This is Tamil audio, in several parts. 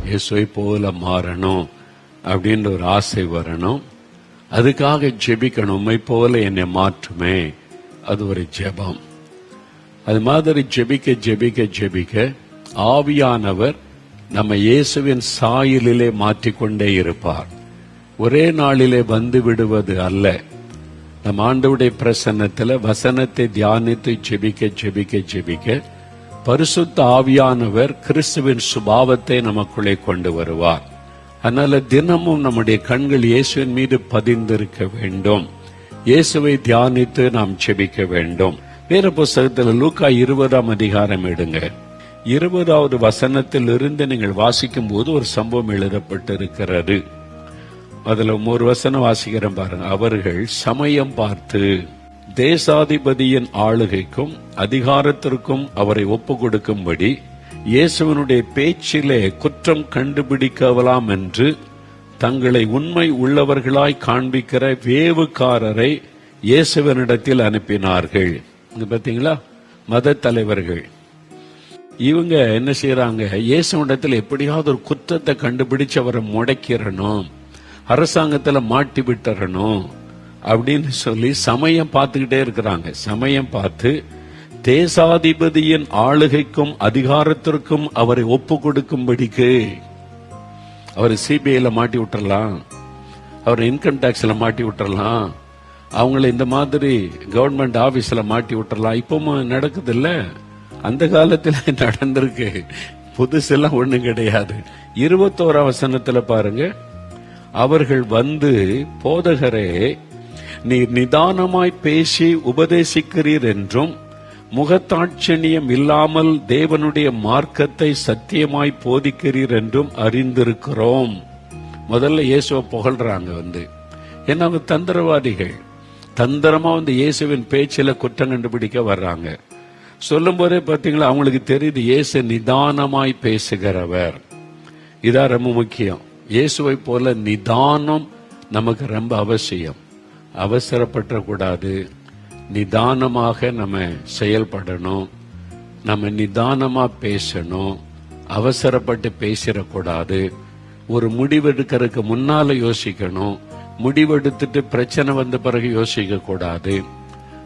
இயேசுவை போல மாறணும் அப்படின்ற ஒரு ஆசை வரணும். அதுக்காக ஜெபிக்கணும். உம்மை போல என்னை மாற்றுமே, அது ஒரு ஜெபம். அது மாதிரி ஜெபிக்க ஜெபிக்க ஜெபிக்க ஆவியானவர் நம்ம இயேசுவின் சாயலிலே மாற்றிக்கொண்டே இருப்பார். ஒரே நாளிலே வந்து விடுவது அல்ல. நம் ஆண்டவருடைய பிரசன்னத்தில் வசனத்தை தியானித்து ஜெபிக்க ஜெபிக்க ஜெபிக்க பரிசுத்த ஆவியானவர் கிறிஸ்துவின் சுபாவத்தை நமக்குள்ளே கொண்டு வருவார். அதனால தினமும் நம்முடைய கண்கள் இயேசுவின் மீது பதிந்திருக்க வேண்டும். இயேசுவை தியானித்து நாம் ஜெபிக்க வேண்டும். வேற புஸ்தகத்தில் லூக்கா 20ஆம் அதிகாரம் எடுங்க. 20வது வசனத்தில் இருந்து நீங்கள் வாசிக்கும் போது ஒரு சம்பவம் எழுதப்பட்டிருக்கிறது. அதுல ஒரு வசனம் வாசிக்கிறேன் பாருங்க. அவர்கள் சமயம் பார்த்து தேசாதிபதியின் ஆளுகைக்கும் அதிகாரத்திற்கும் அவரை ஒப்பு கொடுக்கும்படி இயேசுவனுடைய பேச்சிலே குற்றம் கண்டுபிடிக்கலாம் என்று தங்களை உண்மை உள்ளவர்களாய் காண்பிக்கிற வேவுக்காரரை இயேசுவனிடத்தில் அனுப்பினார்கள். பாத்தீங்களா, மத தலைவர்கள் இவங்க என்ன செய்யறாங்க, இயேசுவனிடத்தில் எப்படியாவது ஒரு குற்றத்தை கண்டுபிடிச்சு அவரை முடக்கிறணும், அரசாங்கத்துல மாட்டி விட்டுறணும் அப்படின்னு சொல்லி சமயம் பார்த்துக்கிட்டே இருக்கிறாங்க. சமயம் பார்த்து தேசாதிபதியின் ஆளுகைக்கும் அதிகாரத்திற்கும் அவரை ஒப்பு கொடுக்கும்படிக்கு அவரை சிபிஐல மாட்டி விட்டுறலாம், அவரை இன்கம் டாக்ஸ்ல மாட்டி விட்டுறலாம், அவங்கள இந்த மாதிரி கவர்மெண்ட் ஆபீஸ்ல மாட்டி விட்டுறலாம். இப்பவும் நடக்குது இல்ல, அந்த காலத்துல நடந்திருக்கு, புதுசெல்லாம் ஒண்ணும் கிடையாது. 21ஆம் வசனத்துல பாருங்க. அவர்கள் வந்து, போதகரே, நீர் நிதானமாய் பேசி உபதேசிக்கிறீர் என்றும் முகத்தாட்சணியம் இல்லாமல் தேவனுடைய மார்க்கத்தை சத்தியமாய் போதிக்கிறீர் என்றும் அறிந்திருக்கிறோம். முதல்ல இயேசுவை புகழ்றாங்க. ஏன்னா அவங்க தந்திரவாதிகள், தந்திரமா இயேசுவின் பேச்சில குற்றம் கண்டுபிடிக்க வர்றாங்க. சொல்லும் போதே பாத்தீங்களா, அவங்களுக்கு தெரியுது இயேசு நிதானமாய் பேசுகிறவர். இதான் ரொம்ப முக்கியம். இயேசுவை போல நிதானம் நமக்கு ரொம்ப அவசியம். அவசரப்படக்கூடாது, நிதானமாக நம்ம செயல்படணும், நம்ம நிதானமா பேசணும், அவசரப்பட்டு பேசிடக்கூடாது. ஒரு முடிவெடுக்கிறதுக்கு முன்னால யோசிக்கணும், முடிவெடுத்துட்டு பிரச்சனை வந்த பிறகு யோசிக்க கூடாது.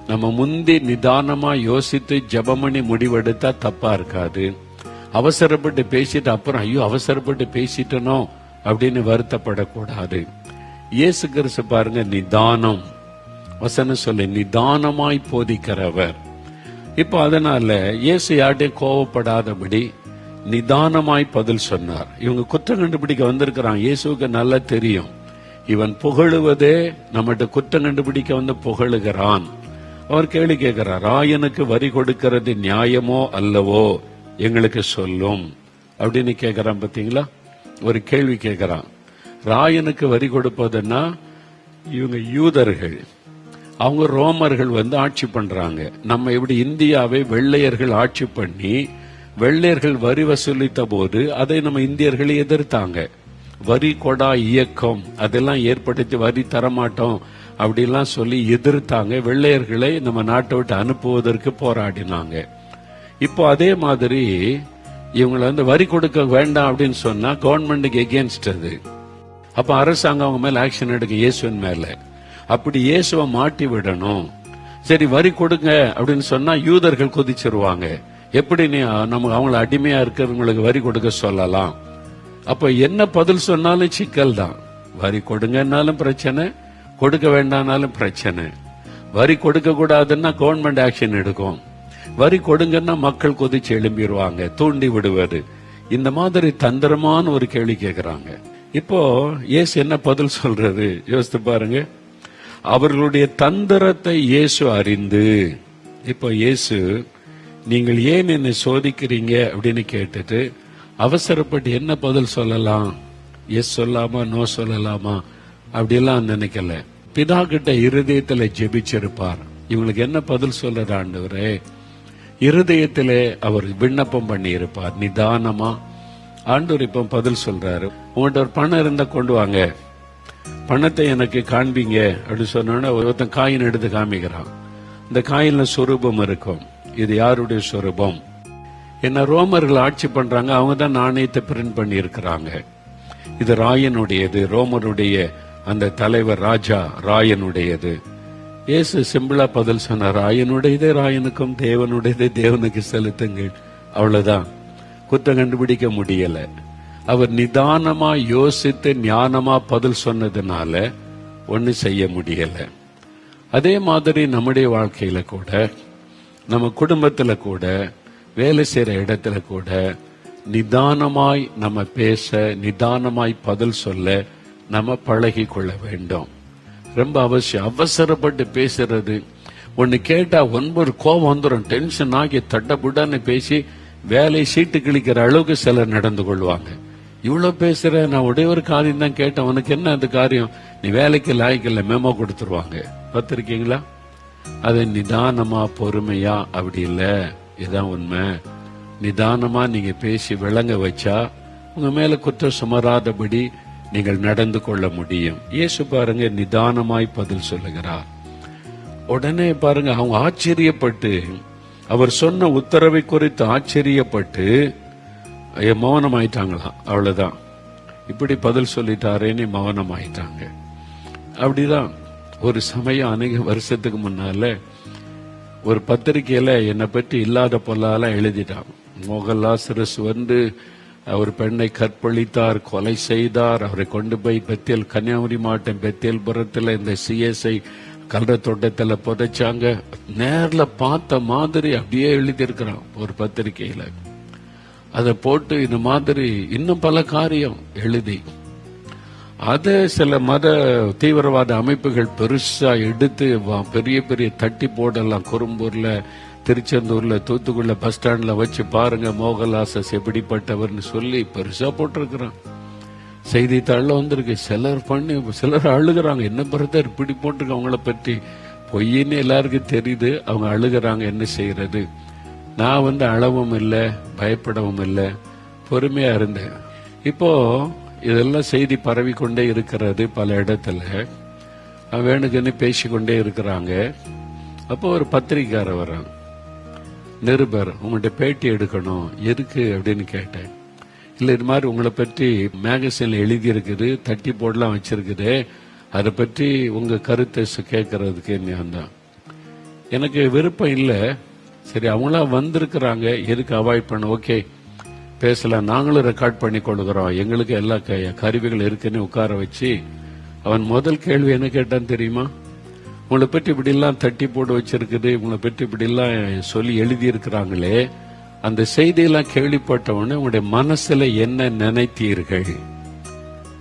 நம்ம முந்தி நிதானமா யோசித்து ஜெபமணி முடிவெடுத்தா தப்பா இருக்காது. அவசரப்பட்டு பேசிட்டு அப்புறம் ஐயோ அவசரப்பட்டு பேசிட்டனோ அப்படின்னு வருத்தப்படக்கூடாது. இயேசு கிறிஸ்து பாருங்க, நிதானம், வசனம் சொல்லி நிதானமாய் போதிக்கிறவர். இப்போ அதனால இயேசு யார்ட்டையும் கோவப்படாதபடி நிதானமாய் பதில் சொன்னார். இவங்க குற்றம் கண்டுபிடிக்க வந்திருக்கிறான். இயேசுக்கு நல்லா தெரியும், இவன் புகழுவதே நம்மகிட்ட குற்றம் கண்டுபிடிக்க புகழுகிறான். அவர் கேள்வி கேட்கிறார், ராயனுக்கு வரி கொடுக்கிறது நியாயமோ அல்லவோ எங்களுக்கு சொல்லும் அப்படின்னு கேட்கிறான். பாத்தீங்களா, ஒரு கேள்வி கேட்கிறான். ராயனுக்கு வரி கொடுப்பதுன்னா இவங்க யூதர்கள், அவங்க ரோமர்கள் ஆட்சி பண்றாங்க. நம்ம எப்படி இந்தியாவை வெள்ளையர்கள் ஆட்சி பண்ணி வெள்ளையர்கள் வரி வசூலித்த போது அதை நம்ம இந்தியர்களை எதிர்த்தாங்க. வரி கொடா இயக்கம் அதெல்லாம் ஏற்படுத்தி வரி தரமாட்டோம் அப்படிலாம் சொல்லி எதிர்த்தாங்க. வெள்ளையர்களை நம்ம நாட்டை விட்டு அனுப்புவதற்கு போராடினாங்க. இப்போ அதே மாதிரி இவங்களை வரி கொடுக்க வேண்டாம் அப்படின்னு சொன்னா கவர்மெண்ட்டுக்கு எகேன்ஸ்ட் அது. அப்ப அரசாங்கம் அவங்க மேல ஆக்ஷன் எடுக்க, இயேசுவின் மேல. அப்படி இயேசுவை மாட்டி விடணும். சரி வரி கொடுங்க அப்படின்னு சொன்னா யூதர்கள் கொதிச்சிருவாங்க. எப்படி நீ நம்ம அவங்கள அடிமையா இருக்கிறவங்களுக்கு வரி கொடுக்க சொல்லலாம்? அப்ப என்ன பதில் சொன்னாலும் சிக்கல் தான். வரி கொடுங்கன்னாலும் பிரச்சனை, கொடுக்க வேண்டாம்னாலும் பிரச்சனை. வரி கொடுக்க கூடாதுன்னா கவர்மெண்ட் ஆக்ஷன் எடுக்கும், வரி கொடுங்கன்னா மக்கள் கொதிச்சு எழும்பிடுவாங்க, தூண்டி விடுவது. இந்த மாதிரி தந்திரமான ஒரு கேள்வி கேட்கிறாங்க. இப்போ இயேசு என்ன பதில் சொல்றது யோசித்து பாருங்க. அவர்களுடைய தந்திரத்தை இயேசு அறிந்து, இப்போ இயேசு நீங்கள் ஏன் என்னை சோதிக்கிறீங்க அப்படின்னு கேட்டுட்டு அவசரப்பட்டு என்ன பதில் சொல்லலாம், எஸ் சொல்லாமா நோ சொல்லலாமா அப்படிலாம் நினைக்கல. பிதா கிட்ட இருதயத்துல ஜெபிச்சிருப்பார். இவங்களுக்கு என்ன பதில் சொல்ற ஆண்டவரே, இருதயத்திலே அவர் விண்ணப்பம் பண்ணி இருப்பார் நிதானமா. ஆண்டவர் இப்ப பதில் சொல்றாரு, உங்கள்கிட்ட ஒரு பணம் இருந்தா கொண்டு வாங்க, பணத்தை எனக்கு காண்பீங்க அப்படி சொன்ன ஒருத்தன் காயின் எடுத்து காமிக்கிறான். இந்த காயின்ல சொரூபம் இருக்கும். இது யாருடைய சொரூபம்? என்ன ரோமர்கள் ஆட்சி பண்றாங்க, அவங்க தான் நாணயத்தை பிரிண்ட் பண்ணி இருக்கிறாங்க. இது ராயனுடையது, ரோமருடைய அந்த தலைவர் ராஜா ராயனுடையது. இயேசு சிம்பிளா பதில் சொன்னார், ராயனுடையதே ராயனுக்கும், தேவனுடையதே தேவனுக்கு செலுத்துங்கள். அவ்வளவுதான். குற்றம் கண்டுபிடிக்க முடியல. அவர் நிதானமா யோசித்து ஞானமா பதில் சொன்னதுனால ஒண்ணு செய்ய முடியல. அதே மாதிரி நம்முடைய வாழ்க்கையில கூட, நம்ம குடும்பத்துல கூட, வேலை செய்யற இடத்துல கூட நிதானமாய் நம்ம பேச, நிதானமாய் பதில் சொல்ல நம்ம பழகி கொள்ள வேண்டும். ரொம்ப அவசியம். அவசரப்பட்டு பேசுறது, ஒன்னு கேட்டா ஒன்பது கோபம் வந்துடும், டென்ஷன் ஆகி தட்டப்புடான்னு பேசி வேலையை சீட்டு கிழிக்கிற அளவுக்கு சிலர் நடந்து கொள்வாங்க. இவ்வளவு பேசுற, நான் ஒரே ஒரு காரியம் தான் கேட்டேன், உனக்கு என்ன அந்த காரியம், நீ வேலைக்கு லாய்க்கல, மெமோ கொடுத்துருவாங்க. பார்த்திருக்கீங்களா? அது நிதானமா பொறுமையா அப்படி இல்ல. இதுதான் உண்மை. நிதானமா நீங்க பேசி விளங்க வச்சா உங்க மேல குற்றம் சுமராதபடி நீங்கள் நடந்து கொள்ள முடியும். இயேசு பாருங்க நிதானமாய் பதில் சொல்லுகிறார். உடனே பாருங்க அவங்க ஆச்சரியப்பட்டு, அவர் சொன்ன உத்தரவை குறித்து ஆச்சரியப்பட்டு மௌனம் ஆயிட்டாங்களாம். அவ்வளவுதான், இப்படி பதில் சொல்லிட்டாரேன்னு மௌனம் ஆயிட்டாங்க. அப்படிதான் ஒரு சமயம் அநேக வருஷத்துக்கு முன்னால ஒரு பத்திரிகையில என்னை பற்றி இல்லாத பொல்லாலாம் எழுதிட்டான். மோகன்லாசரஸ் வந்து ஒரு பெண்ணை கற்பழித்தார், கொலை செய்தார், அவரை கொண்டு போய் பெத்தேல், கன்னியாகுமரி மாவட்டம் பெத்தேல்புரத்தில் இந்த சிஎஸ்ஐ கல்ற தோட்டத்தில் புதைச்சாங்க. நேர்ல பார்த்த மாதிரி அப்படியே எழுதி இருக்கிறான் ஒரு பத்திரிகையில. அதை போட்டு இந்த மாதிரி இன்னும் பல காரியம் எழுதி, அதை சில மத தீவிரவாத அமைப்புகள் பெருசா எடுத்து பெரிய பெரிய தட்டி போடலாம். குறும்பூர்ல, திருச்செந்தூர்ல, தூத்துக்குள்ள பஸ் ஸ்டாண்ட்ல வச்சு பாருங்க மோகன்லாசஸ் எப்படிப்பட்டவர்னு சொல்லி பெருசா போட்டிருக்கிறான். செய்தித்தாள்ல வந்திருக்கு. சிலர் அழுகிறாங்க, என்ன பிரதர் இப்படி போட்டிருக்க, அவங்கள பற்றி பொய்ன்னு எல்லாருக்கும் தெரியுது, அவங்க அழுகிறாங்க, என்ன செய்யறது. நான் அழவும் இல்லை, பயப்படவும் இல்லை, பொறுமையா இருந்தேன். இப்போ இதெல்லாம் செய்தி பரவி கொண்டே இருக்கிறது பல இடத்துல, வேணுக்குன்னு பேசிக்கொண்டே இருக்கிறாங்க. அப்போ ஒரு பத்திரிக்காரர் வர்றாங்க, நிருபர், உங்கள்கிட்ட பேட்டி எடுக்கணும், எதுக்கு அப்படின்னு கேட்டேன். இல்ல இது மாதிரி உங்களை பற்றி மேகசின்ல எழுதி இருக்குது, தட்டி போடலாம் வச்சிருக்குது, அதை பற்றி உங்க கருத்தை கேட்கறதுக்கு தான். எனக்கு விருப்பம் இல்லை. சரி, அவங்களா வந்திருக்கிறாங்க, எதுக்கு அவாய்ட் பண்ண, ஓகே பேசலாம், நாங்களும் ரெக்கார்ட் பண்ணி கொடுக்குறோம், எங்களுக்கு எல்லா கருவிகள் இருக்குன்னு உட்கார வச்சு அவன் முதல் கேள்வி என்ன கேட்டான்னு தெரியுமா? உங்களை பற்றி இப்படி எல்லாம் தட்டி போட்டு வச்சிருக்குது, உங்களை பற்றி இப்படி எல்லாம் சொல்லி எழுதி இருக்கிறாங்களே, அந்த செய்தியெல்லாம் கேள்விப்பட்டவொடனே உங்களுடைய மனசுல என்ன நினைத்தீர்கள்?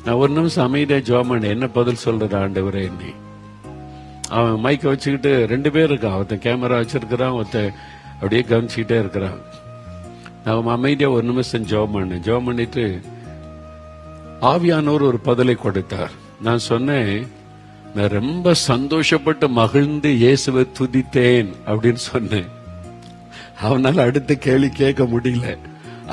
நான் ஒரு நிமிஷம் அமைதியா ஜோமன் என்ன பதில் சொல்றது ஆண்டவரே என்ன. அவன் மைக்க வச்சுக்கிட்டு 2 பேர் இருக்கான், ஒருத்தன் கேமரா வச்சிருக்கிறான், ஒருத்தன் அப்படியே கவனிச்சுக்கிட்டே இருக்கிறான். நான் அமைதியா ஒரு நிமிஷம் ஜெபம் பண்ணிட்டு ஆவியானவர் ஒரு பதிலை கொடுத்தார். நான் சொன்னேன், நான் ரொம்ப சந்தோஷப்பட்டு மகிழ்ந்து இயேசுவை துதித்தேன் அப்படின்னு சொன்னேன். அவனால அடுத்த கேள்வி கேட்க முடியல.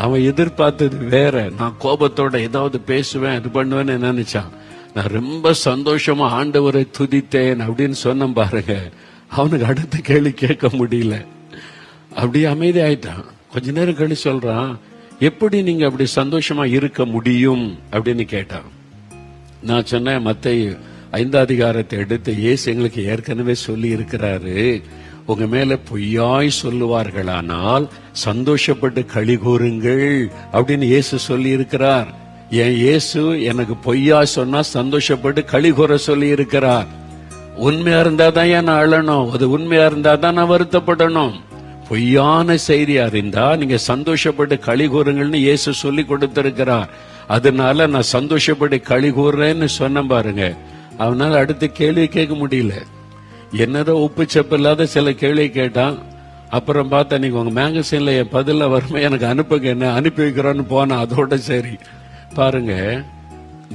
அவன் எதிர்பார்த்தது வேற. நான் கோபத்தோட ஏதாவது பேசுவேன், இது பண்ணுவேன்னு நினைச்சான். நான் ரொம்ப சந்தோஷமா ஆண்டவரை துதித்தேன் அப்படின்னு சொன்ன பாருங்க, அவனுக்கு அடுத்த கேள்வி கேட்க முடியல. அப்படியே அமைதி ஆயிட்டான். கொஞ்ச நேரம் கழிச்சு சொல்றான், எப்படி நீங்க அப்படி சந்தோஷமா இருக்க முடியும் அப்படின்னு கேட்டான். நான் சொன்னேன், மத்தேயு 5 அதிகாரத்தை எடுத்து இயேசு எங்களுக்கு ஏற்கனவே சொல்லி இருக்கிறாரு, உங்க மேல பொய்யாய் சொல்லுவார்களானால் சந்தோஷப்பட்டு களி கூறுங்கள் அப்படின்னு இயேசு சொல்லி இருக்கிறார். என் இயேசு எனக்கு பொய்யா சொன்னா சந்தோஷப்பட்டு களி கூற சொல்லி இருக்கிறார். உண்மையா இருந்தாதான் நான் அழணும், அது உண்மையா இருந்தாதான் நான் வருத்தப்படணும். பொய்யான செய்தி அறிந்தா நீங்க சந்தோஷப்பட்டு களி கூறுங்கள்னு இயேசு சொல்லி கொடுத்திருக்கிறார். அதனால நான் சந்தோஷப்பட்டு களி கூறுறேன்னு சொன்ன பாருங்க. அவனால அடுத்த கேள்வி கேட்க முடியல. என்னதான் உப்பு சப்பு இல்லாத சில கேள்வி கேட்டான். அப்புறம் பார்த்தா, நீங்க உங்க மேகசின்ல என் பதில வருமே எனக்கு அனுப்புங்க, என்ன அனுப்பி வைக்கிறோன்னு போனா, அதோட சரி. பாருங்க,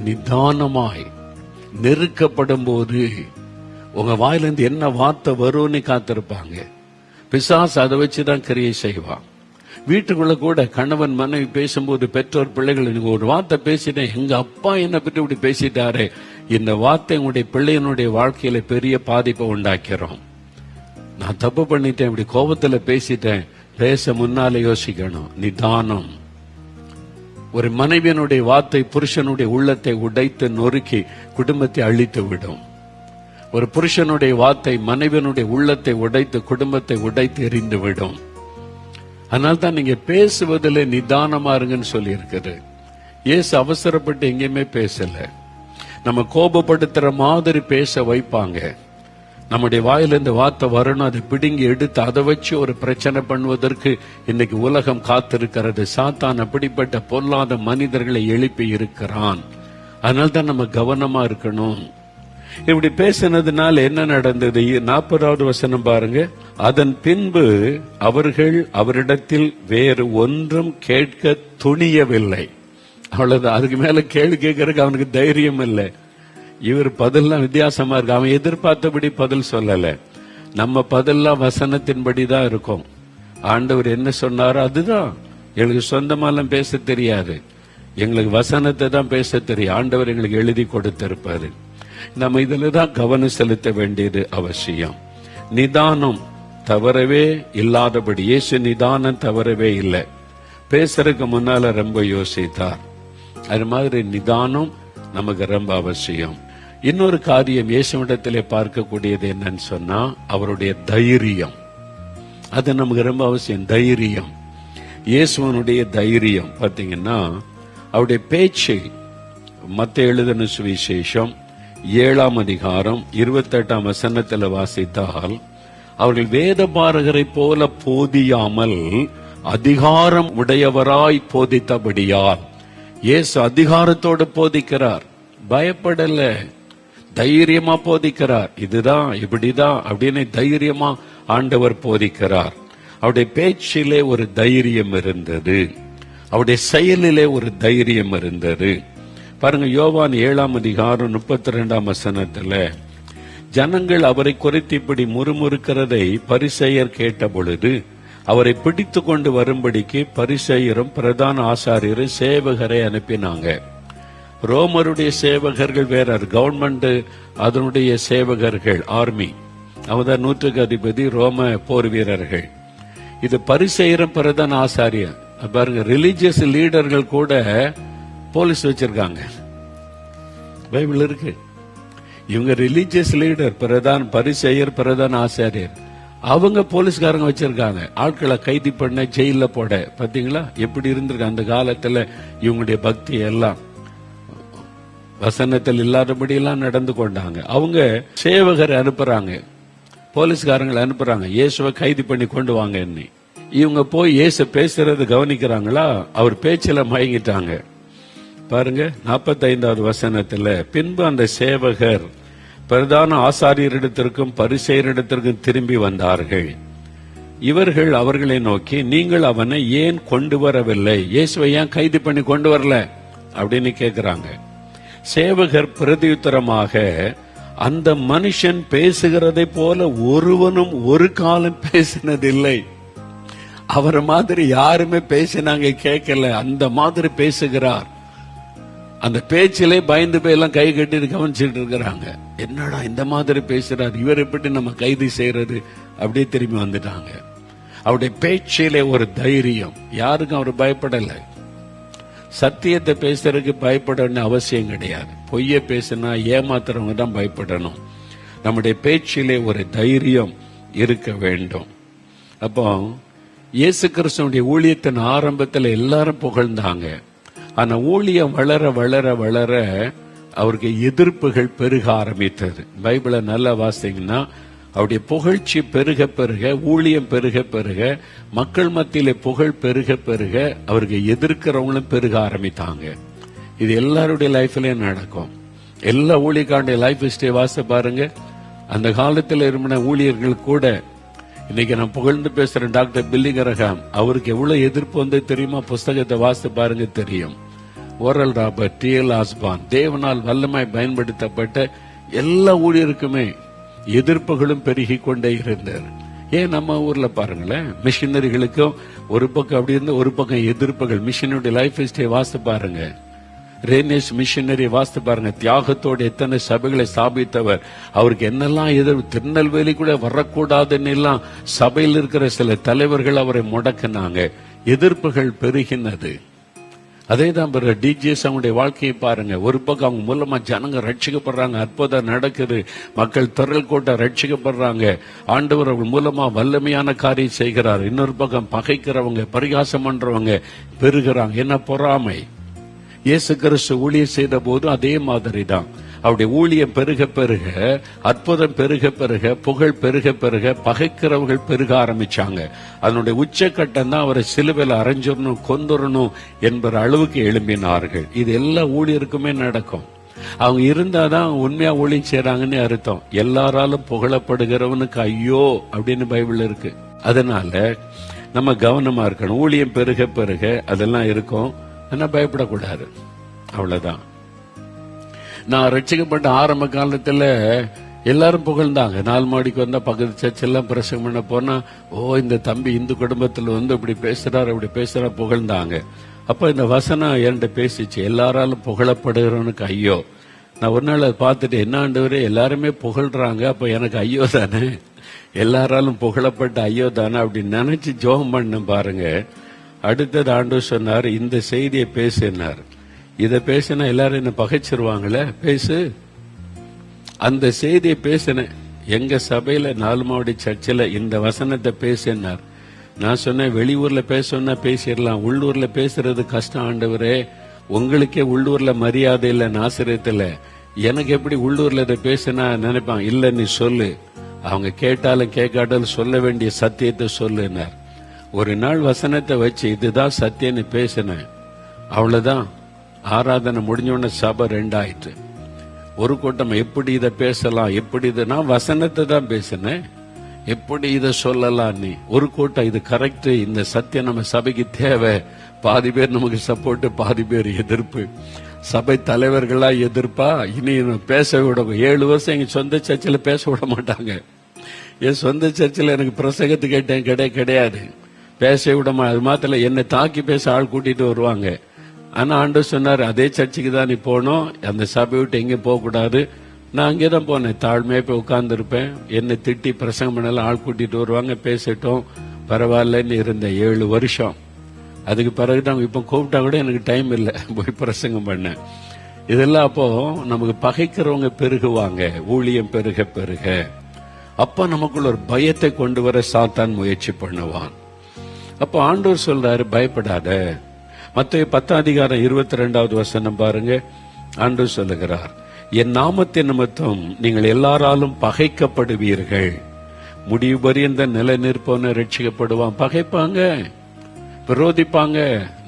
நிதானமாய் நெருக்கப்படும் போது உங்க வாயிலிருந்து என்ன வார்த்தை வரும்னு காத்திருப்பாங்க. பிசாசு அதை வச்சுதான் கிரியை செய்வான். வீட்டுக்குள்ள கூட கணவன் மனைவி பேசும்போது, பெற்றோர் பிள்ளைகள், நீங்க ஒரு வார்த்தை பேசிட்டேன், எங்க அப்பா என்ன பற்றி இப்படி பேசிட்டாரு, இந்த வார்த்தை உங்களுடைய பிள்ளையனுடைய வாழ்க்கையில பெரிய பாதிப்பை உண்டாக்கிறோம். நான் தப்பு பண்ணிட்டேன், இப்படி கோபத்துல பேசிட்டேன், பேச முன்னாலே யோசிக்கணும். நிதானம். ஒரு மனைவியனுடைய வார்த்தை புருஷனுடைய உள்ளத்தை உடைத்து நொறுக்கி குடும்பத்தை அழித்து விடும். ஒரு புருஷனுடைய வார்த்தை மனைவியனுடைய உள்ளத்தை உடைத்து குடும்பத்தை உடைத்து எறிந்து விடும். அதனால தான் நீங்க பேசுவதில் நிதானமா இருங்கன்னு சொல்லி இருக்குது. இயேசு அவசரப்பட்டு எங்கேயுமே பேசல. நம்ம கோபப்படுத்துற மாதிரி பேச வைப்பாங்க. நம்முடைய வாயில இந்த வார்த்தை வரணும், அதை பிடுங்கி எடுத்து அதை வச்சு ஒரு பிரச்சனை பண்ணுவதற்கு இன்னைக்கு உலகம் காத்திருக்கிறது. சாத்தான் அப்படிப்பட்ட பொல்லாத மனிதர்களை எழுப்பி இருக்கிறான். அதனால தான் நம்ம கவனமா இருக்கணும். இப்படி பேசினதுனால என்ன நடந்தது? 40வது வசனம் பாருங்க. அதன் பின்பு அவர்கள் அவரிடத்தில் வேறு ஒன்றும் கேட்க துணியவில்லை. அவ்வளவுதான். அதுக்கு மேல கேள்வி கேட்கறதுக்கு அவனுக்கு தைரியம் இல்லை. இவர் பதிலாம் வித்தியாசமா இருக்கு. அவன் எதிர்பார்த்தபடி பதில் சொல்லல. நம்ம பதிலாம் வசனத்தின்படிதான் இருக்கும். ஆண்டவர் என்ன சொன்னாரோ அதுதான். எங்களுக்கு சொந்தமாலாம் பேச தெரியாது, எங்களுக்கு வசனத்தை தான் பேச தெரியும். ஆண்டவர் எங்களுக்கு எழுதி கொடுத்திருப்பாரு. நம்ம இதுல தான் கவனம் செலுத்த வேண்டியது அவசியம். நிதானம் தவறவே இல்லாதபடி இயேசு நிதானம் தவறவே இல்லை. பேசுறதுக்கு முன்னால ரொம்ப யோசித்தார். அது மாதிரி நிதானம் நமக்கு ரொம்ப அவசியம். இன்னொரு காரியம் இயேசுவிடத்திலே பார்க்கக்கூடியது என்னன்னு சொன்னா அவருடைய தைரியம். அது நமக்கு ரொம்ப அவசியம். தைரியம், இயேசுவனுடைய தைரியம் பாத்தீங்கன்னா அவருடைய பேச்சு. மத்தேயு எழுதின சுவிசேஷம் 7ஆம் அதிகாரம் 28ஆம் வசனத்தில் வாசித்தால், அவர்கள் வேத பாரகரை போல போதியாமல் அதிகாரம் உடையவராய் போதித்தபடியால். இயேசு அதிகாரத்தோடு போதிக்கிறார், பயப்படல, தைரியமா போதிக்கிறார். இதுதான் இப்படிதான் அப்படின்னு தைரியமா ஆண்டவர் போதிக்கிறார். அவருடைய பேச்சிலே ஒரு தைரியம் இருந்தது, அவருடைய செயலிலே ஒரு தைரியம் இருந்தது. பாருங்க, யோவான் 7ஆம் அதிகாரம் 32ஆம் வசனத்துல, ஜனங்கள் அவரை குறித்து இப்படி முறுமுறுக்கிறதை பரிசேயர் கேட்ட பொழுது அவரை பிடித்து கொண்டு வரும்படிக்கு பரிசேயரும் பிரதான ஆசாரியரும் சேவகரை அனுப்பினாங்க. ரோமருடைய சேவகர்கள் வேற, கவர்மெண்ட் அதனுடைய சேவகர்கள் ஆர்மி, அவதான் 100க்கு அதிபதி ரோம போர் வீரர்கள். இது பரிசேயரும் பிரதான ஆசாரியர். பாருங்க, ரிலிஜியஸ் லீடர்கள் கூட போலீஸ் வச்சிருக்காங்க, பைபிள் இருக்கு. இவங்க ரிலிஜியஸ் லீடர், பரிசேயர் பிரதான ஆசாரியர், அவங்க போலீஸ்காரங்க வச்சிருக்காங்க. ஆட்களை கைது பண்ண, ஜெயில போட. பாத்தீங்களா எப்படி இருந்திருக்கு அந்த காலத்துல? இவங்களுடைய பக்தி எல்லாம் வசனத்தில் இல்லாதபடி எல்லாம் நடந்து கொண்டாங்க. அவங்க சேவகரை அனுப்புறாங்க, போலீஸ்காரங்களை அனுப்புறாங்க, இயேசுவை கைது பண்ணி கொண்டு வாங்க. இவங்க போய் இயேசு பேசுறது கவனிக்கிறாங்களா? அவர் பேச்சில மயங்கிட்டாங்க. பாருங்க 45வது வசனத்துல, பின்பு அந்த சேவகர் பிரதான ஆசாரியரிடத்திற்கும் பரிசேயரிடத்திற்கும் திரும்பி வந்தார்கள். இவர்கள் அவர்களை நோக்கி, நீங்கள் அவனை ஏன் கொண்டு வரவில்லை? இயேசுவை ஏன் கைது பண்ணி கொண்டு வரல அப்படின்னு கேட்கிறாங்க. சேவகர் பிரதியுத்தரமாக, அந்த மனுஷன் பேசுகிறதை போல ஒருவனும் ஒரு காலம் பேசினதில்லை. அவரை மாதிரி யாருமே பேசினாங்க கேட்கல, அந்த மாதிரி பேசுகிறார். அந்த பேச்சிலே பயந்து போய் எல்லாம் கை கட்டி கவனிச்சுட்டு இருக்கிறாங்க. என்னடா இந்த மாதிரி பேசுறாரு, இவர் எப்படி நம்ம கைது செய்யறது? அப்படியே திரும்பி வந்துட்டாங்க. அவருடைய பேச்சிலே ஒரு தைரியம், யாருக்கும் அவர் பயப்படலை. சத்தியத்தை பேசுறதுக்கு பயப்படணும் அவசியம் கிடையாது. பொய்ய பேசினா ஏமாத்துறவங்க தான் பயப்படணும். நம்முடைய பேச்சிலே ஒரு தைரியம் இருக்க வேண்டும். அப்போ இயேசு கிறிஸ்துவினுடைய ஊழியத்தின் ஆரம்பத்தில் எல்லாரும் புகழ்ந்தாங்க. ஆனா ஊழியம் வளர வளர வளர அவருக்கு எதிர்ப்புகள் பெருக ஆரம்பித்தது. பைபிளை நல்லா வாசிங்கன்னா அவருடைய புகழ்ச்சி பெருக பெருக, ஊழியம் பெருக பெருக, மக்கள் மத்தியில புகழ் பெருக பெருக, அவருக்கு எதிர்க்கிறவங்களும் பெருக ஆரம்பித்தாங்க. இது எல்லாருடைய லைஃப்லயும் நடக்கும். எல்லா ஊழியக்காரனுடைய லைஃப் ஹிஸ்டரி வாசித்து பாருங்க. அந்த காலத்தில் இருந்த ஊழியர்கள் கூட, இன்னைக்கு நான் புகழ்ந்து பேசுறேன் டாக்டர் பில்லி கிரஹாம், அவருக்கு எவ்வளவு எதிர்ப்பு வந்து தெரியுமா? புஸ்தகத்தை வாசித்து பாருங்க தெரியும். Oral Robert, T.L. ஆஸ்பான், தேவனால் வல்லமாய் பயன்படுத்தப்பட்ட எல்லா ஊழியருக்குமே எதிர்ப்புகளும் பெருகி கொண்டே இருந்தார். ஏன் நம்ம ஊர்ல பாருங்களேன், மிஷினரிகளுக்கும் ஒரு பக்கம் அப்படி இருந்த ஒரு பக்கம் எதிர்ப்புகள். மிஷினுடைய லைஃப் ஹிஸ்டரி வாசித்து பாருங்க. ரேனேஷ் மிஷனரி வாசித்து பாருங்க, தியாகத்தோடு எத்தனை சபைகளை ஸ்தாபித்தவர். அவருக்கு என்னெல்லாம் எதிர்ப்பு, திருநெல்வேலி கூட வரக்கூடாதுன்னு எல்லாம் சபையில் இருக்கிற சில தலைவர்கள் அவரை முடக்கினாங்க. எதிர்ப்புகள் பெருகினது. அதே தான் டிஜிஎஸ் அவங்களுடைய வாழ்க்கையை பாருங்க. ஒரு பக்கம் அவங்க மூலமா ஜனங்க ரட்சிக்கப்படுறாங்க, அற்புதம் நடக்குது, மக்கள் திரள் கூட்ட ரட்சிக்கப்படுறாங்க, ஆண்டவர் அவங்க மூலமா வல்லமையான காரியம் செய்கிறார். இன்னொரு பக்கம் பகைக்கிறவங்க, பரிகாசம் பண்றவங்க பெருகிறாங்க. என்ன பொறாமை! இயேசு கிறிஸ்து ஊழியம் செய்த போதும் அதே மாதிரி தான். அவருடைய ஊழியம் பெருக பெருக, அற்புதம் பெருக பெருக, புகழ் பெருக பெருக, பகைக்கிறவர்கள் பெருக ஆரம்பிச்சாங்க. அதனுடைய உச்சக்கட்டம் தான் அவரை சிலுவையில் அரைஞ்சிடணும், கொந்துடணும் என்பற அளவுக்கு எழும்பினார்கள். இது எல்லா ஊழியருக்குமே நடக்கும். அவங்க இருந்தாதான் உண்மையா ஊழியம் செய்யறாங்கன்னு அர்த்தம். எல்லாராலும் புகழப்படுகிறவனுக்கு ஐயோ அப்படின்னு பைபிள் இருக்கு. அதனால நம்ம கவனமா இருக்கணும். ஊழியம் பெருக பெருக அதெல்லாம் இருக்கும், ஆனா பயப்படக்கூடாது. அவ்வளவுதான். நான் ரட்சிக்கப்பட்ட ஆரம்ப காலத்துல எல்லாரும் புகழ்ந்தாங்க. 4 மாடிக்கு வந்தா பக்கத்து சர்ச்செல்லாம் பிரசங்கம் பண்ண போனா, ஓ இந்த தம்பி இந்து குடும்பத்துல வந்து இப்படி பேசுறாரு அப்படி பேசுறா புகழ்ந்தாங்க. அப்ப இந்த வசனம் என்கிட்ட பேசிச்சு, எல்லாராலும் புகழப்படுகிறவனுக்கு ஐயோ. நான் ஒரு நாள் அதை பார்த்துட்டு, என்ன ஆண்டவரே எல்லாருமே புகழ்றாங்க, அப்ப எனக்கு ஐயோ தானே, எல்லாராலும் புகழப்பட்ட ஐயோ தானே அப்படின்னு நினைச்சு ஜோகம் பண்ண பாருங்க. அடுத்தது ஆண்டவர் சொன்னார், இந்த செய்தியை பேசினார். இத பேசினா எல்லாரும் என்ன பகைச்சிருவாங்களே, பேசு. அந்த செய்தியை பேசினேன். எங்க சபையில 4 மாவடி சர்ச்சில் இந்த வசனத்தை பேசினார். நான் சொன்னேன், வெளியூர்ல பேசணும்னா பேசிடலாம், உள்ளூர்ல பேசுறது கஷ்டம் ஆண்டவரே. உங்களுக்கே உள்ளூர்ல மரியாதை இல்ல, நாசிரியத்துல எனக்கு எப்படி உள்ளூர்ல இதை பேசினா நினைப்பான். இல்ல நீ சொல்லு, அவங்க கேட்டாலும் கேட்காட்டாலும் சொல்ல வேண்டிய சத்தியத்தை சொல்லுனார். ஒரு நாள் வசனத்தை வச்சு இதுதான் சத்தியன்னு பேசினேன். அவ்வளவுதான். ஆராதனை முடிஞ்சோடனே சபை 2 ஆயிட்டு. ஒரு கூட்டம் எப்படி இதை பேசலாம், எப்படி இதை, நான் வசனத்தை தான் பேசினேன், எப்படி இதை சொல்லலாம். நீ ஒரு கூட்டம் இது கரெக்ட், இந்த சத்தியம் நம்ம சபைக்கு தேவை. பாதி பேர் நமக்கு சப்போர்ட், பாதி பேர் எதிர்ப்பு. சபை தலைவர்களா எதிர்ப்பா, இனி பேச விட 7 வருஷம் எங்க சொந்த சர்ச்சில் பேச விட மாட்டாங்க. என் சொந்த சர்ச்சில் எனக்கு பிரசங்கத்து கேட்டேன் கிடையாது, பேச விட. அது மாத்திர என்னை தாக்கி பேச ஆள் கூட்டிட்டு வருவாங்க. ஆனா ஆண்டவர் சொன்னார், அதே சர்ச்சுக்கு தான் நீ போனோம், அந்த சபை விட்டு எங்கேயும் போக கூடாது. நான் அங்கேதான் போனேன், தாழ்மையா போய் உட்கார்ந்து இருப்பேன். என்னை திட்டி பிரசங்கம் பண்ணலாம், ஆள் கூட்டிட்டு வருவாங்க, பேசிட்டோம், பரவாயில்லன்னு இருந்தேன் 7 வருஷம். அதுக்கு பிறகுதான் இப்ப கூப்பிட்டா கூட எனக்கு டைம் இல்லை போய் பிரசங்கம் பண்ண. இதெல்லாம் அப்போ நமக்கு பகைக்கிறவங்க பெருகுவாங்க, ஊழியம் பெருக பெருக. அப்ப நமக்குள்ள ஒரு பயத்தை கொண்டு வர சாத்தான் முயற்சி பண்ணுவான். அப்ப ஆண்டவர் சொல்றாரு, பயப்படாத. மத்தேயு 10:22 வசனம் பாருங்க. ஆண்டவர் சொல்லுகிறார், என் நாமத்தின் நிமித்தம் நீங்கள் எல்லாராலும் பகைக்கப்படுவீர்கள், முடிவு பரியந்த நிலை நிற்பவன ரட்சிக்கப்படுவான். பகைப்பாங்க, விரோதிப்பாங்க,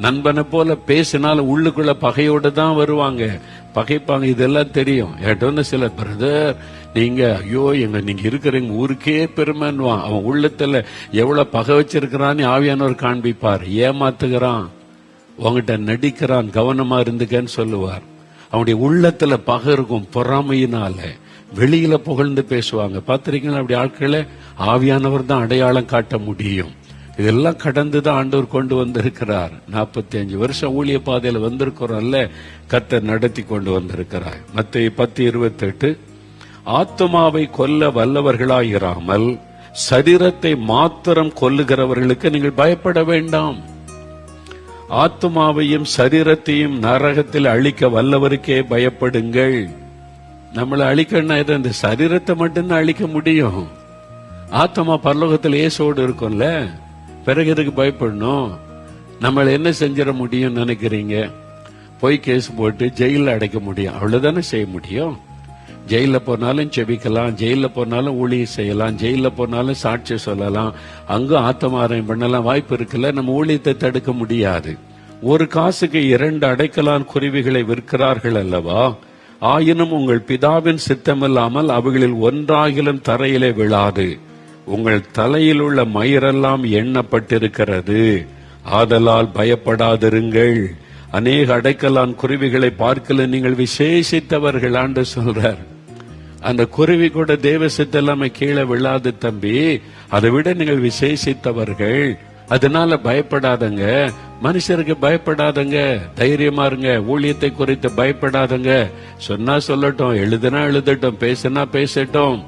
நண்பனை போல பேசினாலும் உள்ளுக்குள்ள பகையோடு தான் வருவாங்க, பகைப்பாங்க. இதெல்லாம் தெரியும். என்கிட்ட சில பிரதர், நீங்க ஐயோ நீங்க இருக்கிறீங்க ஊருக்கே பெருமைன்னுவான். அவன் உள்ளத்துல எவ்வளவு பகை வச்சிருக்கிறான்னு ஆவியானவர் காண்பிப்பார். ஏமாத்துகிறான், உங்ககிட்ட நடிக்கிறான், கவனமா இருந்துக்கன்னு சொல்லுவார். அவனுடைய உள்ளத்துல பகை இருக்கும், பொறாமையினால வெளியில புகழ்ந்து பேசுவாங்க. பார்த்திருக்கீங்களா அப்படி ஆட்களை? ஆவியானவர் தான் அடையாளம் காட்ட முடியும். இதெல்லாம் கடந்துதான் ஆண்டவர் கொண்டு வந்திருக்கிறார். 45 வருஷம் ஊழிய பாதையில வந்திருக்கிறோம்ல, கர்த்தர் நடத்தி கொண்டு வந்திருக்கிறார். மத்தேயு 10:28, ஆத்துமாவை கொல்ல வல்லவர்களாயிராமல் சரீரத்தை மாத்திரம் கொல்லுகிறவர்களுக்கு நீங்கள் பயப்பட வேண்டாம். ஆத்துமாவையும் சரீரத்தையும் நரகத்தில் அழிக்க வல்லவருக்கே பயப்படுங்கள். நம்மளை அழிக்கணும்னா இந்த சரீரத்தை மட்டும்தான் அழிக்க முடியும். ஆத்மா பரலோகத்தில் இயேசுவோடு இருக்கும்ல, பிறகு எதுக்கு பயப்படணும்? நம்மள என்ன செஞ்சிட முடியும் நினைக்கிறீங்க? போய் கேஸ் போட்டு ஜெயில அடைக்க முடியும், அவ்வளவுதானே செய்ய முடியும். ஜெயில போனாலும் செபிக்கலாம், ஜெயில போனாலும் ஊழியம் செய்யலாம், ஜெயில போனாலும் சாட்சி சொல்லலாம், அங்கும் ஆத்மாராயம் பண்ணலாம், வாய்ப்பு இருக்குல்ல. நம்ம ஊழியத்தை தடுக்க முடியாது. ஒரு காசுக்கு 2 அடைக்கலான் குருவிகளை விற்கிறார்கள் அல்லவா? ஆயினும் உங்கள் பிதாவின் சித்தமில்லாமல் அவைகளில் ஒன்றாகிலும் தரையிலே விழாது. உங்கள் தலையில் உள்ள மயிரெல்லாம் எண்ணப்பட்டிருக்கிறது, ஆதலால் பயப்படாதிருங்கள். அநேக அடைக்கலான் குருவிகளை பார்க்கல நீங்கள் விசேஷித்தவர்கள் ஆண்டு சொல்றார். அந்த குருவி கூட தேவ சித்தம் இல்லாம கீழே விழாது தம்பி, அதை விட நீங்கள் விசேஷித்தவர்கள். அதனால பயப்படாதங்க, மனுஷருக்கு பயப்படாதங்க, தைரியமா இருங்க. ஊழியத்தை குறித்து பயப்படாதங்க. சொன்னா சொல்லட்டும், எழுதுனா எழுதட்டும், பேசுனா பேசட்டும்,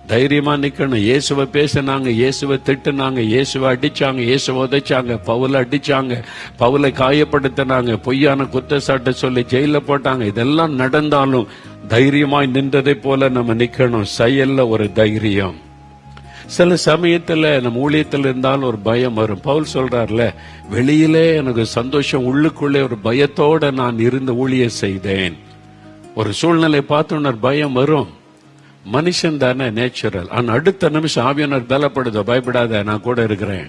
தைரியமா நிக்கணும். இயேசுவை பேசினாங்க, இயேசுவை திட்டுனாங்க, இயேசுவை அடிச்சாங்க, இயேசுவை உதைச்சாங்க, பவுலை அடிச்சாங்க, பவுலை காயப்படுத்தினாங்க, பொய்யான குற்றச்சாட்டை சொல்லி ஜெயில போட்டாங்க. இதெல்லாம் நடந்தாலும் தைரியமாய் நின்றதை போல நம்ம நிக்கணும். செயல்ல ஒரு தைரியம். சில சமயத்துல நம்ம ஊழியத்தில் இருந்தாலும் ஒரு பயம் வரும். பவுல் சொல்றாருல, வெளியிலே எனக்கு சந்தோஷம், உள்ளுக்குள்ளே ஒரு பயத்தோட நான் இருந்து ஊழியம் செய்தேன். ஒரு சூழ்நிலை பார்த்தோன்னு பயம் வரும். மனுஷன் தானே, நேச்சுரல். ஆனா அடுத்த நிமிஷம் ஆவியானவர் பலப்படுதோ, பயப்படாத, நான் கூட இருக்கிறேன்,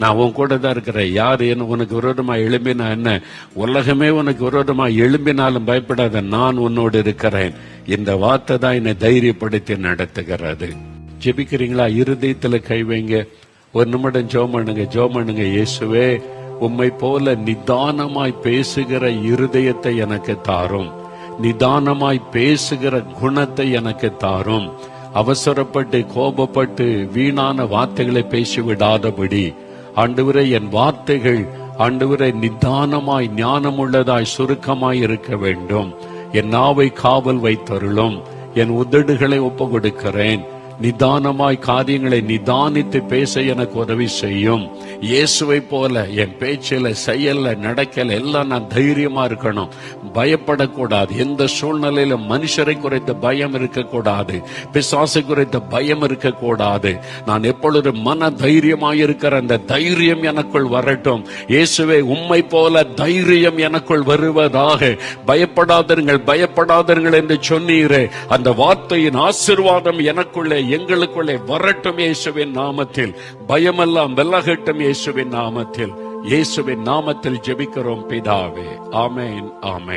நான் உன் கூட தான் இருக்கிறேன். யார் என்ன உனக்கு விரோதமா எழும்பினா என்ன, உலகமே உனக்கு விரோதமா எழும்பினாலும் பயப்படாத, நான் உன்னோடு இருக்கிறேன். இந்த வார்த்தை தான் என்னை தைரியப்படுத்தி நடத்துகிறது. ஜெபிக்கிறீங்களா? இருதயத்துல கை வைங்க, ஒரு நிமிடம் ஜெபம் பண்ணுங்க. ஜெபம் பண்ணுங்க. இயேசுவே, உம்மை போல நிதானமாய் பேசுகிற இருதயத்தை எனக்கு தாரும், நிதானமாய் பேசுகிற குணத்தை எனக்கு தாரும். அவசரப்பட்டு கோபப்பட்டு வீணான வார்த்தைகளை பேசிவிடாதபடி ஆண்டவரே, என் வார்த்தைகள் ஆண்டவரே நிதானமாய் ஞானமுள்ளதாய் சுருக்கமாய் இருக்க வேண்டும். என் நாவை காவல் வைத்தருளும். என் உதடுகளை ஒப்பு கொடுக்கிறேன். நிதானமாய் காரியங்களை நிதானித்து பேச எனக்கு உதவி செய்யும். இயேசுவை போல என் பேச்சில, செயல்ல, நடக்கல எல்லாம் நான் தைரியமா இருக்கணும், பயப்படக்கூடாது. எந்த சூழ்நிலையில மனுஷரை குறைத்த பயம் இருக்கக்கூடாது, பிசாசை குறைத்த பயம் இருக்கக்கூடாது. நான் எப்பொழுது மன தைரியமாயிருக்கிற அந்த தைரியம் எனக்குள் வரட்டும். இயேசுவே, உம்மை போல தைரியம் எனக்குள் வருவதாக. பயப்படாதீர்கள், பயப்படாதீர்கள் என்று சொன்னீரே, அந்த வார்த்தையின் ஆசீர்வாதம் எனக்குள்ளே, எங்களுக்குள்ளே வரட்டும் இயேசுவின் நாமத்தில். பயமெல்லாம் விலகட்டும் இயேசுவின் நாமத்தில். இயேசுவின் நாமத்தில் ஜெபிக்கிறோம் பிதாவே. ஆமென், ஆமென்.